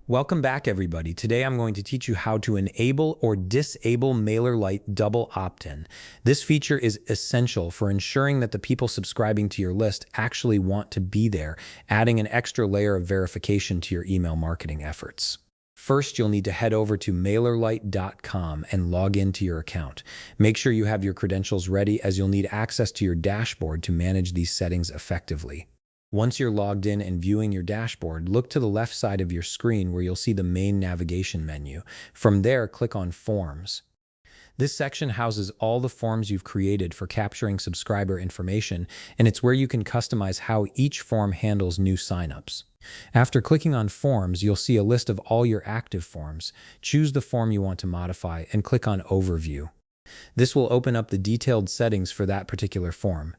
Welcome back, everybody. Today I'm going to teach you how to enable or disable MailerLite double opt-in. This feature is essential for ensuring that the people subscribing to your list actually want to be there, adding an extra layer of verification to your email marketing efforts. First, you'll need to head over to MailerLite.com and log into your account. Make sure you have your credentials ready, as you'll need access to your dashboard to manage these settings effectively. Once you're logged in and viewing your dashboard, look to the left side of your screen where you'll see the main navigation menu. From there, click on Forms. This section houses all the forms you've created for capturing subscriber information, and it's where you can customize how each form handles new signups. After clicking on Forms, you'll see a list of all your active forms. Choose the form you want to modify and click on Overview. This will open up the detailed settings for that particular form.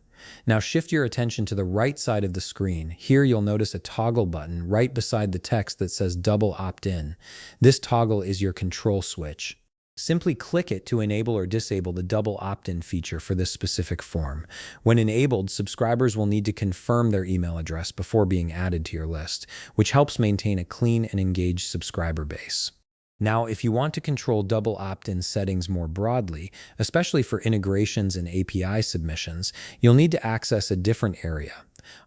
Now shift your attention to the right side of the screen. Here you'll notice a toggle button right beside the text that says Double Opt-in. This toggle is your control switch. Simply click it to enable or disable the double opt-in feature for this specific form. When enabled, subscribers will need to confirm their email address before being added to your list, which helps maintain a clean and engaged subscriber base. Now, if you want to control double opt-in settings more broadly, especially for integrations and API submissions, you'll need to access a different area.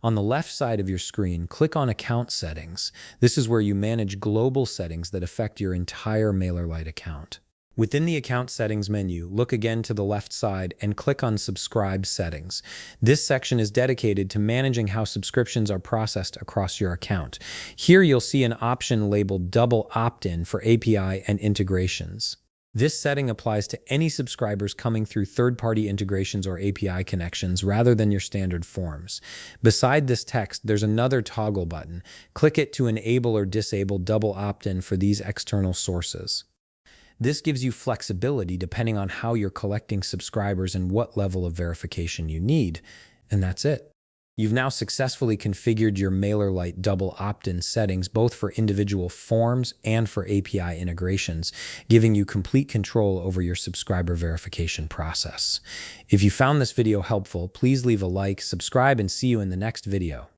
On the left side of your screen, click on Account Settings. This is where you manage global settings that affect your entire MailerLite account. Within the Account Settings menu, look again to the left side and click on Subscribe Settings. This section is dedicated to managing how subscriptions are processed across your account. Here you'll see an option labeled Double Opt-in for API and integrations. This setting applies to any subscribers coming through third-party integrations or API connections rather than your standard forms. Beside this text, there's another toggle button. Click it to enable or disable double opt-in for these external sources. This gives you flexibility depending on how you're collecting subscribers and what level of verification you need, and that's it. You've now successfully configured your MailerLite double opt-in settings both for individual forms and for API integrations, giving you complete control over your subscriber verification process. If you found this video helpful, please leave a like, subscribe, and see you in the next video.